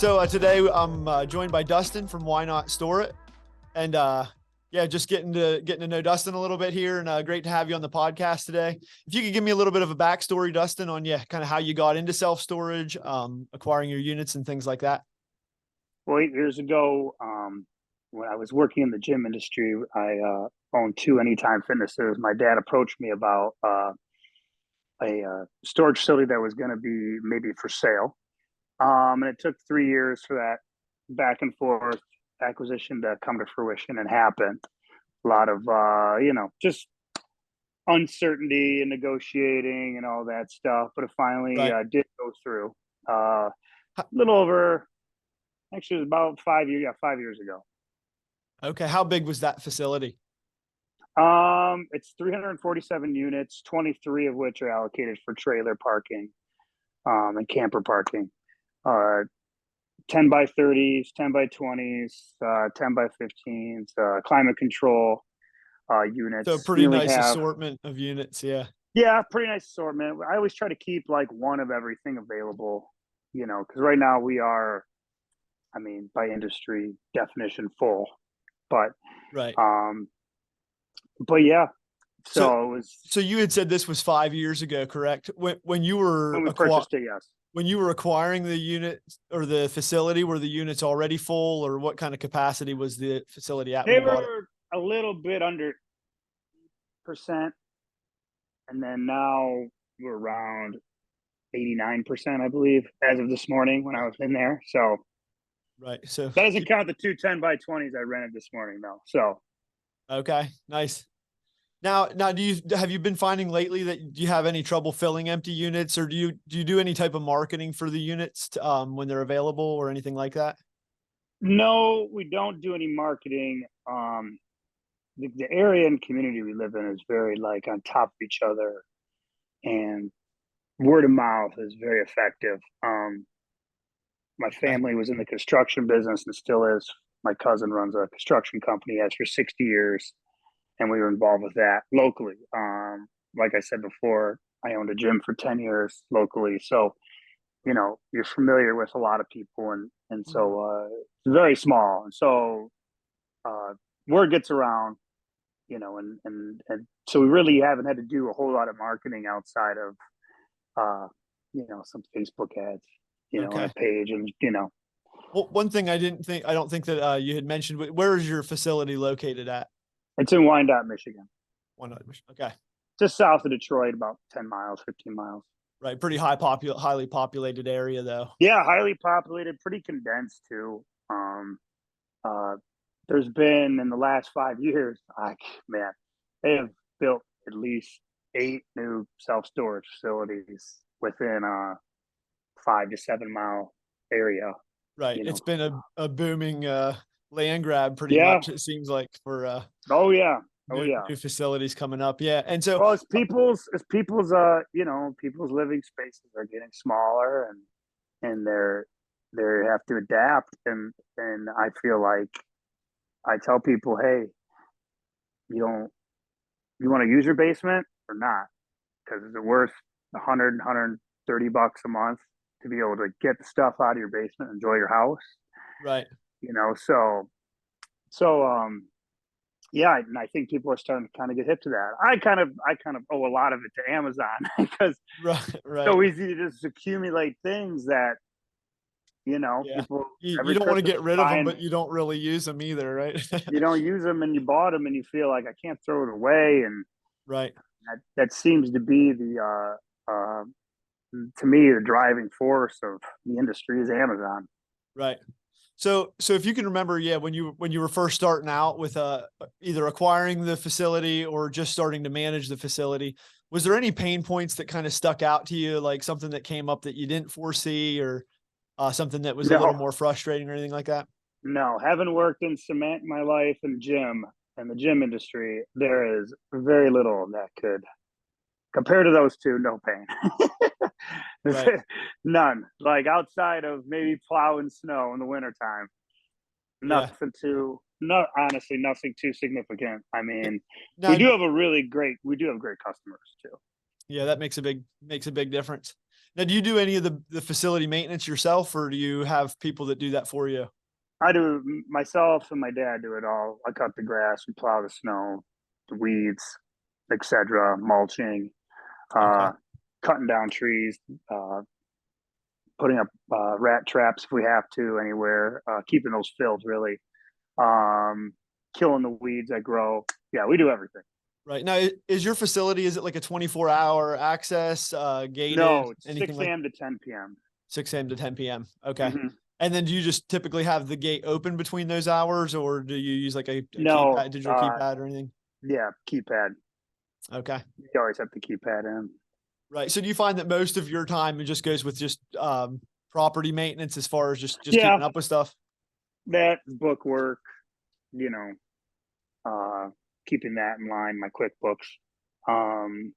So today I'm joined by Dustin from Wyandotte Store It, and yeah, just getting to know Dustin a little bit here, and great to have you on the podcast today. If you could give me a little bit of a backstory, Dustin, on kind of how you got into self storage, acquiring your units and things like that. Well, 8 years ago, when I was working in the gym industry, I owned two Anytime Fitnesses. My dad approached me about a storage facility that was going to be maybe for sale. And it took 3 years for that back and forth acquisition to come to fruition and happen. A lot of, just uncertainty and negotiating and all that stuff. But it finally Right. did go through. A little over, actually, it was about 5 years. Yeah, 5 years ago. Okay. How big was that facility? It's 347 units, 23 of which are allocated for trailer parking, and camper parking. Uh, 10 by 30s, 10 by 20s, 10 by 15s, climate control, So units. We pretty only nice have, assortment of units. Yeah. yeah, pretty nice assortment. I always try to keep like one of everything available, because right now we are, I mean, by industry definition, full, but, Right. um, but yeah, So so it was so you had said this was 5 years ago, correct? When you were when we purchased it, yes. when you were acquiring the unit or the facility, were the units already full, or what kind of capacity was the facility at when They you bought it? were a little bit under percent, and then now we're around 89%, I believe, as of this morning when I was in there. So Right. So that doesn't count the two 10 by 20s I rented this morning, though. So okay, nice. Now, have you been finding lately that do you have any trouble filling empty units, or do you do any type of marketing for the units when they're available or anything like that? no, we don't do any marketing. The area and community we live in is very like on top of each other, and word of mouth is very effective. My Okay. family was in the construction business and still is. My cousin runs a construction company, has for 60 years, and we were involved with that locally. Like I said before, I owned a gym for 10 years locally. So, you're familiar with a lot of people, and Mhm. so it's very small. And so uh, word gets around, and so we really haven't had to do a whole lot of marketing outside of, some Facebook ads, on a Okay. page, and. Well, one thing I don't think that you had mentioned. Where is your facility located at? It's in Wyandotte, Michigan, One other. Okay. just south of Detroit, about 10 miles, 15 miles. Right. Pretty highly populated area though. Yeah, highly populated, pretty condensed too. Um, uh, there's been in the last 5 years, man, they have built at least 8 new self storage facilities within a 5 to 7 mile area. Right. You know, It's been a booming land grab pretty yeah, much, it seems like, for oh yeah, oh new yeah. new facilities coming up. Yeah. And so Well, people's living spaces are getting smaller, and they have to adapt, and I feel like I tell people, hey, you don't you want to use your basement or not? Because it's worth 130 bucks a month to be able to get the stuff out of your basement, enjoy your house. right. So yeah, and I think people are starting to kind of get hip to that. I kind of owe a lot of it to Amazon because Right. it's Right. so easy to just accumulate things that Yeah. people You every don't want to Christmas get is rid of them, buying. but you don't really use them either, right? You don't use them and you bought them and you feel like I can't throw it away, and Right. that seems to be to me the driving force of the industry is Amazon. Right. So if you can remember, yeah, when you were first starting out with either acquiring the facility or just starting to manage the facility, was there any pain points that kind of stuck out to you, like something that came up that you didn't foresee, or something that was a little No, more frustrating or anything like that? no, having worked in cement in my life and the gym industry, there is very little that could compared to those two. No pain. Right. None. Like outside of maybe plowing snow in the wintertime, Yeah. honestly, nothing too significant. I mean, Now, we do have great customers too. yeah, that makes a big difference. Now, do you do any of the facility maintenance yourself, or do you have people that do that for you? I do myself and my dad do it all. I cut the grass, we plow the snow, the weeds, etc., mulching, Okay. uh, cutting down trees, uh, putting up rat traps if we have to anywhere, keeping those filled really, um, killing the weeds that grow. Yeah, we do everything. Right. Now, is your facility, is it like a 24-hour access, gated, No, it's anything 6 like a.m. to 10 p.m. 6 a.m. to 10 p.m.? Okay. Mm-hmm. And then do you just typically have the gate open between those hours, or do you use like a No, keypad, digital keypad or anything? yeah, keypad. Okay. You always have the keypad in. Right. So do you find that most of your time it just goes with just property maintenance as far as just Yeah, keeping up with stuff? that book work, you know, uh, keeping that in line, my QuickBooks. Um,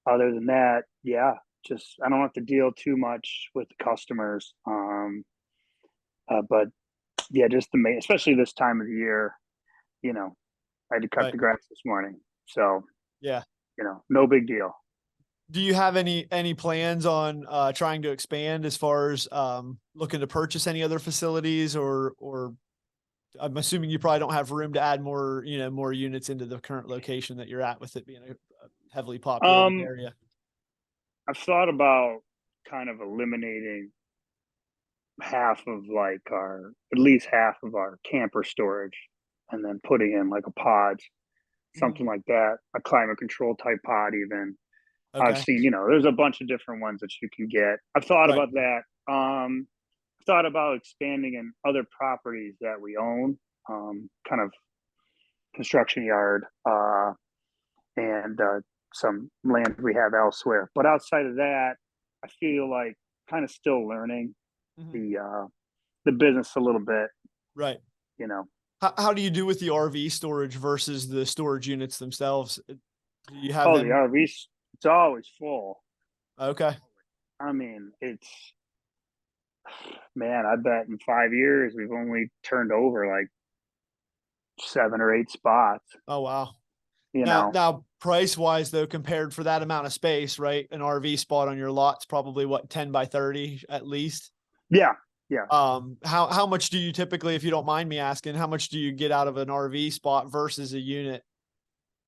Other than that, yeah, just I don't have to deal too much with the customers. But yeah, just the main, especially this time of the year, you know, I had to cut Right. the grass this morning, so Yeah. no big deal. Do you have any plans on trying to expand as far as looking to purchase any other facilities, or I'm assuming you probably don't have room to add more, more units into the current location that you're at with it being a heavily populated Um, area. I've thought about kind of eliminating half of like our, at least half of our camper storage, and then putting in like a pod, Mhm. something like that, a climate control type pod even. I've Okay. seen, there's a bunch of different ones that you can get. I've thought Right. about that. Thought about expanding in other properties that we own, kind of construction yard, and some land we have elsewhere. But outside of that, I feel like kind of still learning Mhm. the business a little bit. Right. You know, How do you do with the RV storage versus the storage units themselves? Do you have oh, the them? RVs, it's always full. Okay. I mean, it's man, I bet in 5 years we've only turned over like 7 or 8 spots. Oh, wow. You Now, know, now, price wise though, compared for that amount of space, right? An RV spot on your lot's probably what, 10 by 30 at least. yeah, yeah. How much do you typically, if you don't mind me asking, how much do you get out of an RV spot versus a unit?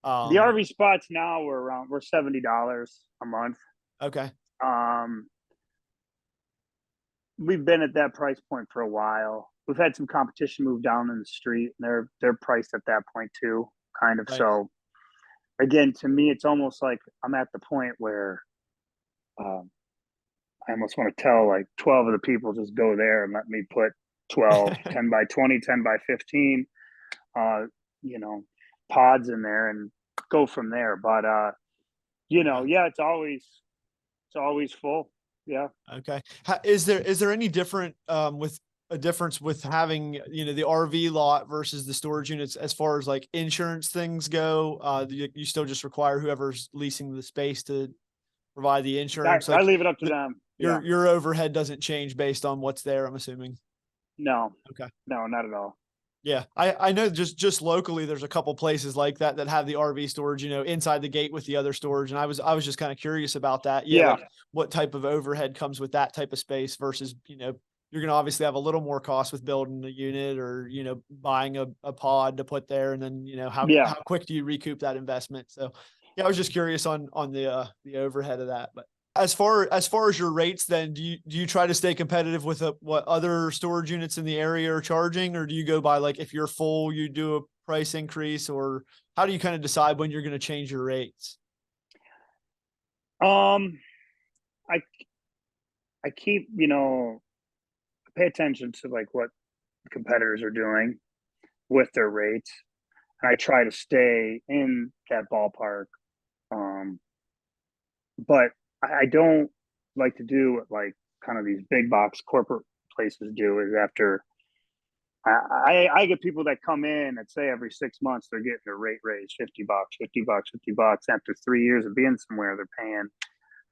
The Um, RV spots now we're $70 a month. okay. Um, we've been at that price point for a while. We've had some competition move down in the street, and they're priced at that point too, kind of. Right. So again, to me, it's almost like I'm at the point where um, I almost want to tell like 12 of the people just go there and let me put 12, 10 by 20, 10 by 15, uh, you know, pods in there and go from there. But Okay. yeah, it's always full. Yeah. Okay. Is there any different with a difference with having, the RV lot versus the storage units as far as like insurance things go? Do you still just require whoever's leasing the space to provide the insurance? I Like leave it up to the, them. Yeah. your overhead doesn't change based on what's there, I'm assuming. No, Okay. no, not at all. Yeah, I know just locally there's a couple places like that that have the RV storage, inside the gate with the other storage, and I was just kind of curious about that. Yeah, Yeah. like what type of overhead comes with that type of space versus, you're gonna obviously have a little more cost with building a unit or, buying a pod to put there, and then, Yeah. how quick do you recoup that investment? So, yeah, I was just curious on the overhead of that, but as far as your rates, then do you try to stay competitive with what other storage units in the area are charging, or do you go by like if you're full, you do a price increase, or how do you kind of decide when you're going to change your rates? Um, I I keep, pay attention to like what competitors are doing with their rates, and I try to stay in that ballpark. Um, but I don't like to do what like kind of these big box corporate places do is after I get people that come in and say every 6 months they're getting their rate raised $50, $50, $50. After 3 years of being somewhere, they're paying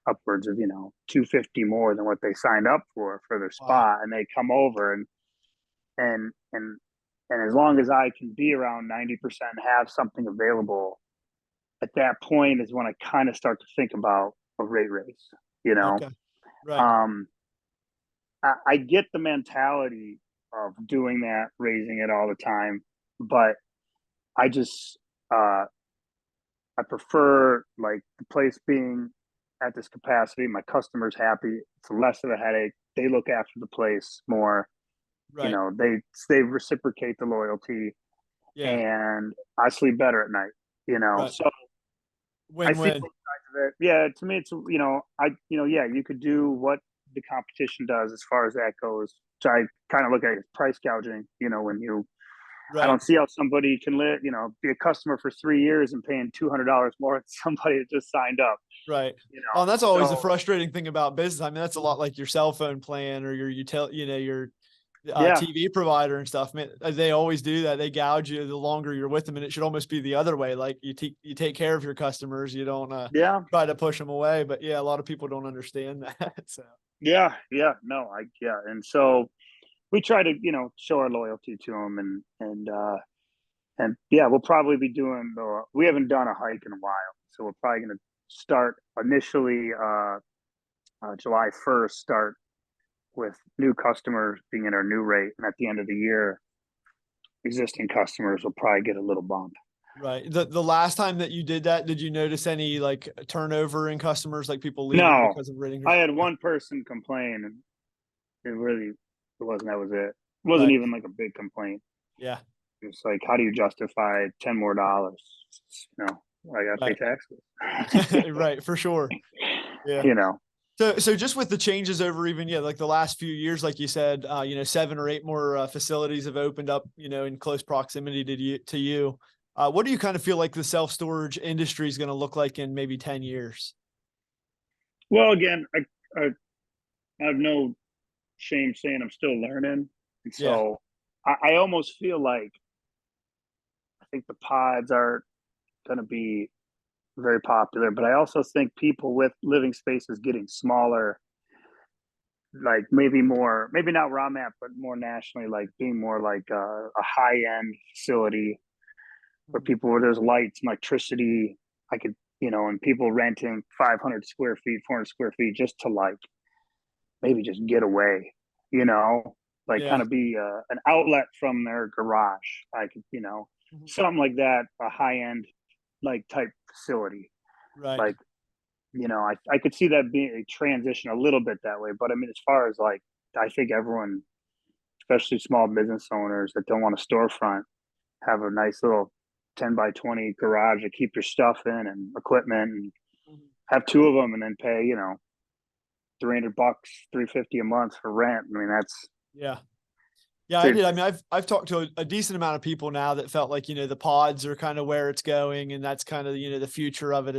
upwards of 250 more than what they signed up for their Wow. spot, and they come over and and and as long as I can be around 90% have something available, at that point is when I kind of start to think about a rate raise, you know. Okay. Right. Um, I get the mentality of doing that, raising it all the time, but I just I prefer like the place being at this capacity. My customers happy. It's less of a headache. They look after the place more. You Right. know, they reciprocate the loyalty, Yeah. and I sleep better at night. You know, Right. so I see Win-win. both sides of it. Yeah, to me, it's yeah, you could do what the competition does as far as that goes. So I kind of look at it as price gouging. You know, I Right. don't see how somebody can be a customer for 3 years and paying $200 more than somebody that just signed up. Right. You Oh, know, and that's always the so frustrating thing about business. I mean, that's a lot like your cell phone plan or your your yeah, TV provider and stuff. Man, they always do that. They gouge you the longer you're with them, and it should almost be the other way. Like you take care of your customers. You don't yeah, try to push them away. But yeah, a lot of people don't understand that. So yeah. No, and so we try to show our loyalty to them, and yeah, we'll probably be doing the. We haven't done a hike in a while, so we're probably going to start initially July 1st. Start with new customers being at our new rate, and at the end of the year, existing customers will probably get a little bump. right. The last time that you did that, did you notice any like turnover in customers, like people leaving No, because of ratings? I had one person complain, and it wasn't. That was it. It wasn't Right. even like a big complaint. Yeah. It's like, how do you justify $10 more? I got to pay Right. taxes. Right. For sure. Yeah. you know, So just with the changes over even, yeah, like the last few years, like you said, 7 or 8 more facilities have opened up, in close proximity to you. What do you kind of feel like the self-storage industry is going to look like in maybe 10 years? well, again, I I have no shame saying I'm still learning, and Yeah. so I almost feel like I think the pods are going to be very popular, but I also think people with living spaces getting smaller, like maybe not where I'm at, but more nationally, like being more like a high end facility where there's lights and electricity. I could, and people renting 500 square feet, 400 square feet just to like maybe just get away, you know, like kind Yeah. of be an outlet from their garage. I could, Mhm. something like that, a high end like type facility. Right. Like, I could see that being a transition a little bit that way. But I mean, as far as like, I think everyone, especially small business owners that don't want a storefront, have a nice little 10 by 20 garage to keep your stuff in and equipment, and Mhm. have two of them and then pay, $300, 350 a month for rent. I mean, that's Yeah. Yeah, I it. did. I mean, I've talked to a decent amount of people now that felt like, the pods are kind of where it's going, and that's kind of, the future of it.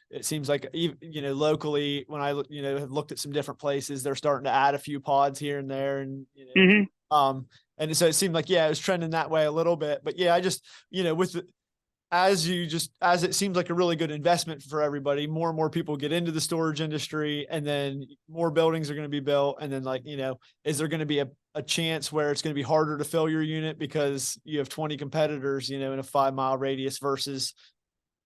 It seems like even, locally when I have looked at some different places, they're starting to add a few pods here and there, and Mm-hmm. and so it seemed like, yeah, it was trending that way a little bit. But yeah, I just, with as it seems like a really good investment for everybody, more and more people get into the storage industry, and then more buildings are going to be built. And then like, is there going to be a chance where it's going to be harder to fill your unit because you have 20 competitors, in a 5 mile radius versus,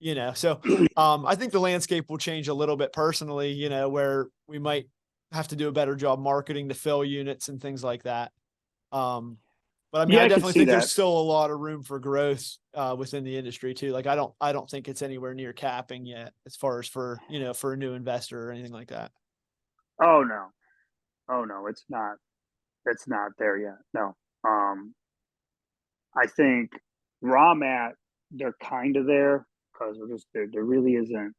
so I think the landscape will change a little bit personally, where we might have to do a better job marketing to fill units and things like that. Um, but I mean, Yeah, I I could definitely see think there's that. still a lot of room for growth within the industry too. Like I don't think it's anywhere near capping yet as far as for, for a new investor or anything like that. Oh no. Oh no, it's not. It's not there yet. No. Um, I think where I'm at, they're kind of there because there really isn't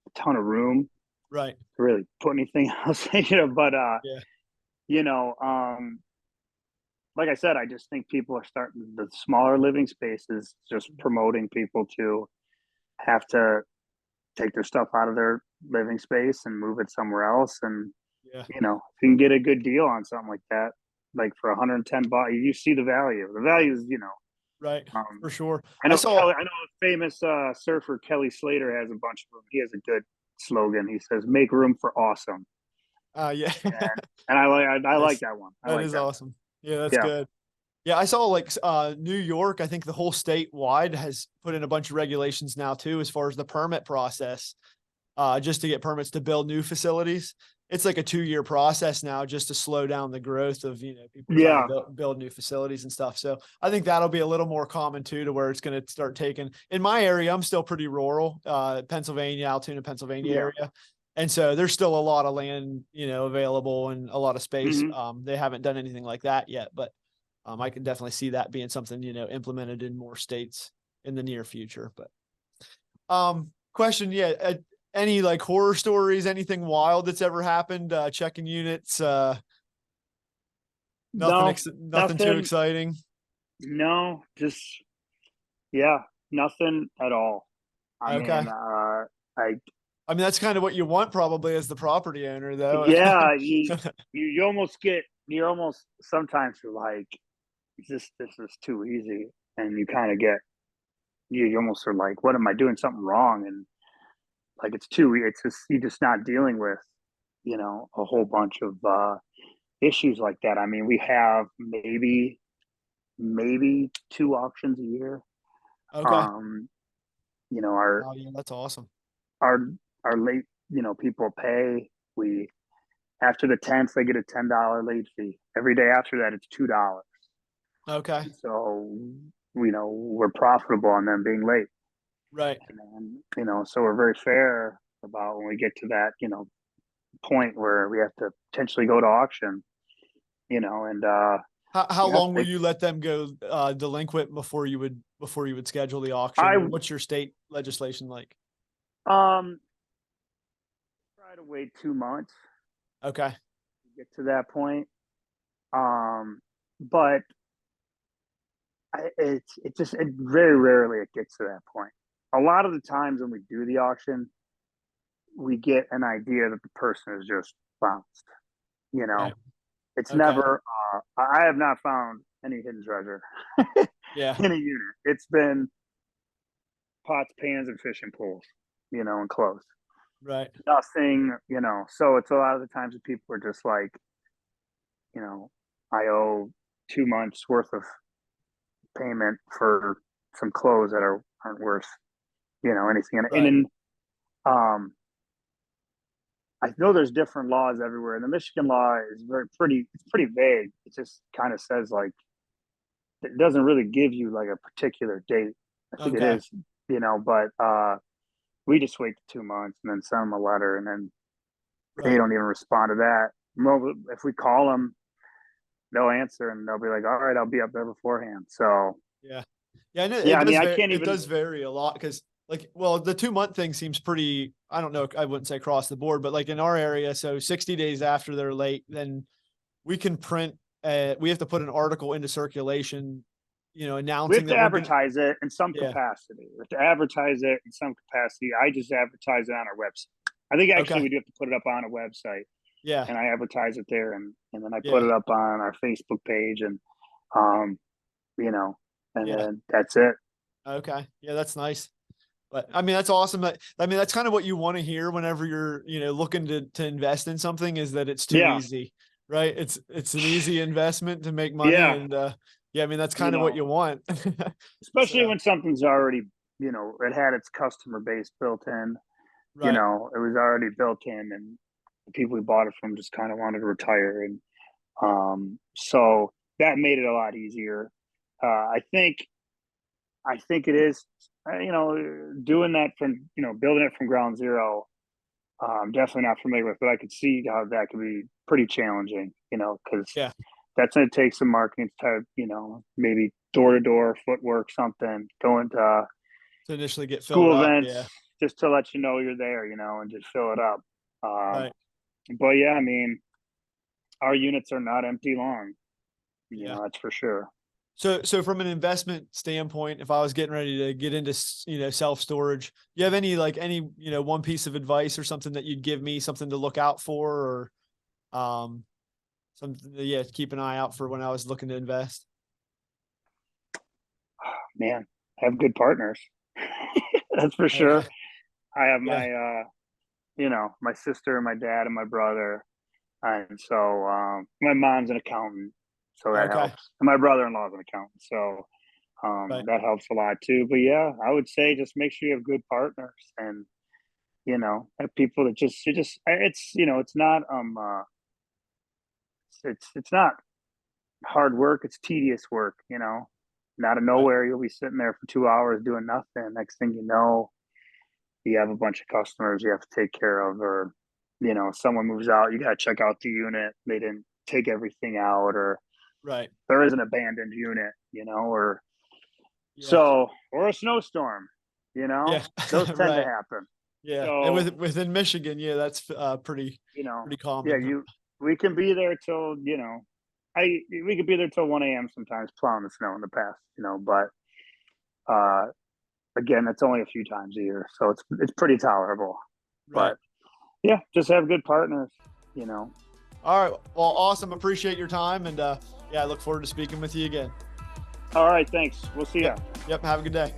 a ton of room Right. to really put anything else, But Yeah. you know, um, like I said, I just think people are starting the smaller living spaces, just promoting people to have to take their stuff out of their living space and move it somewhere else. And, Yeah. if you can get a good deal on something like that, like for 110 bucks, you see the value. The value is, Right. um, For sure. I I know saw, a famous surfer, Kelly Slater, has a bunch of them. He has a good slogan. He says, "Make room for awesome," yeah, and I like nice. that one. I That like is that awesome. Yeah. That's one. Yeah. good. Yeah. I saw like New York, I think the whole state wide has put in a bunch of regulations now too, as far as the permit process, just to get permits to build new facilities. it's like a 2-year process now just to slow down the growth of, people trying Yeah. to build new facilities and stuff. So I think that'll be a little more common too, to where it's going to start taking, in my area, I'm still pretty rural, Pennsylvania, Altoona, Pennsylvania Yeah. area. And so there's still a lot of land, available and a lot of space. Hmm. They haven't done anything like that yet, but I can definitely see that being something, implemented in more states in the near future. But question, yeah, any like horror stories, anything wild that's ever happened, checking units, No, nothing too nothing. exciting? No, just, yeah, nothing at all. I Okay. mean, I I mean, that's kind of what you want probably as the property owner though. yeah, you almost get, you're almost, sometimes you're like, this is too easy, and you kind of get, you almost are like, what am I doing something wrong? And like it's just, you're just not dealing with, a whole bunch of issues like that. I mean, we have maybe 2 auctions a year. Okay. Um, you know, our Oh yeah, that's awesome. our our late, people pay. We After the 10th, they get a $10 late fee. Every day after that, it's $2. Okay. So, we're profitable on them being late. Right. And then, so we're very fair about when we get to that, point where we have to potentially go to auction, and How yeah, long will you let them go delinquent before you would schedule the auction? I Or what's your state legislation like? um try to wait 2 months Okay. to get to that point. But it very rarely it gets to that point. A lot of the times when we do the auction, we get an idea that the person is just bounced. You know, Right. it's Okay. never. I have not found any hidden treasure Yeah. in a unit. It's been pots, pans, and fishing pools. And clothes. Right. Nothing. So it's a lot of the times that people are just like, I owe 2 months worth of payment for some clothes that aren't worth, anything. And Right. in um I know there's different laws everywhere. And the Michigan law is it's pretty vague. It just kind of says like it doesn't really give you like a particular date. I think it Okay. is, but we just wait 2 months and then send them a letter, and then they Right. don't even respond to that. Well, if we call them, they'll answer and they'll be like, "All right, I'll be up there beforehand." So Yeah. Yeah, I know yeah, it I mean, does I vary, can't it even. does vary a lot because like, well, the 2-month thing seems pretty, I don't know, I wouldn't say across the board, but like in our area, so 60 days after they're late, then we can print, we have to put an article into circulation, We announcing have to that we're gonna, advertise it in some yeah. capacity. We have to advertise it in some capacity. I just advertise it on our website. I think actually Okay. we do have to put it up on a website, Yeah. and I advertise it there, and then I put Yeah. it up on our Facebook page, and um, you know, and Yeah. then that's it. Okay. Yeah, that's nice. But I mean, that's awesome. I mean, that's kind of what you want to hear whenever you're, looking to invest in something, is that it's too Yeah, easy, right? It's an easy investment to make money. yeah, And yeah, I mean, that's you kind of what know, you want. especially So, when something's already, it had its customer base built in. right. It was already built in, and the people we bought it from just kind of wanted to retire, and so that made it a lot easier. I think it is, doing that from, building it from ground zero. Definitely not familiar with, but I could see how that could be pretty challenging, because Yeah. that's going to take some marketing type, maybe door to door footwork, something, going to To initially get filled school up. events Yeah. just to let you know you're there, and just fill it up. Right. But yeah, I mean, our units are not empty long, Yeah. that's for sure. So from an investment standpoint, if I was getting ready to get into, self storage, you have any, one piece of advice or something that you'd give me, something to look out for, or, something, yeah, keep an eye out for when I was looking to invest? Man, have good partners. That's for Okay. sure. I have Yeah. my sister and my dad and my brother. And so my mom's an accountant, so that Okay. helps. And my brother-in-law is an accountant, so Right. that helps a lot too. But yeah, I would say just make sure you have good partners, and have people that it's, it's not, it's not hard work. It's tedious work, out of Right. nowhere, you'll be sitting there for 2 hours doing nothing. Next thing you know, you have a bunch of customers you have to take care of, or, someone moves out, you got to check out the unit. They didn't take everything out, or Right. there is an abandoned unit, or Yeah. so, or a snowstorm, Yeah. those tend to Right. happen. Yeah. And So, within Michigan, yeah, that's pretty yeah, common. we can be there till, we could be there till 1 a.m. sometimes plowing the snow in the past, but uh, again, that's only a few times a year, so it's pretty tolerable. Right. But yeah, just have good partners, you know. All right. Well, awesome. Appreciate your time. And yeah, I look forward to speaking with you again. All right, thanks. We'll see ya. Yep. Have a good day.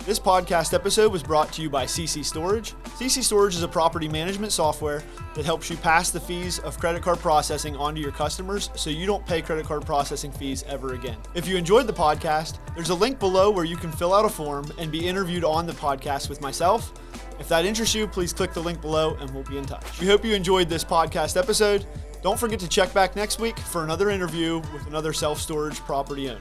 This podcast episode was brought to you by CC Storage. CC Storage is a property management software that helps you pass the fees of credit card processing onto your customers so you don't pay credit card processing fees ever again. If you enjoyed the podcast, there's a link below where you can fill out a form and be interviewed on the podcast with myself. If that interests you, please click the link below and we'll be in touch. We hope you enjoyed this podcast episode. Don't forget to check back next week for another interview with another self-storage property owner.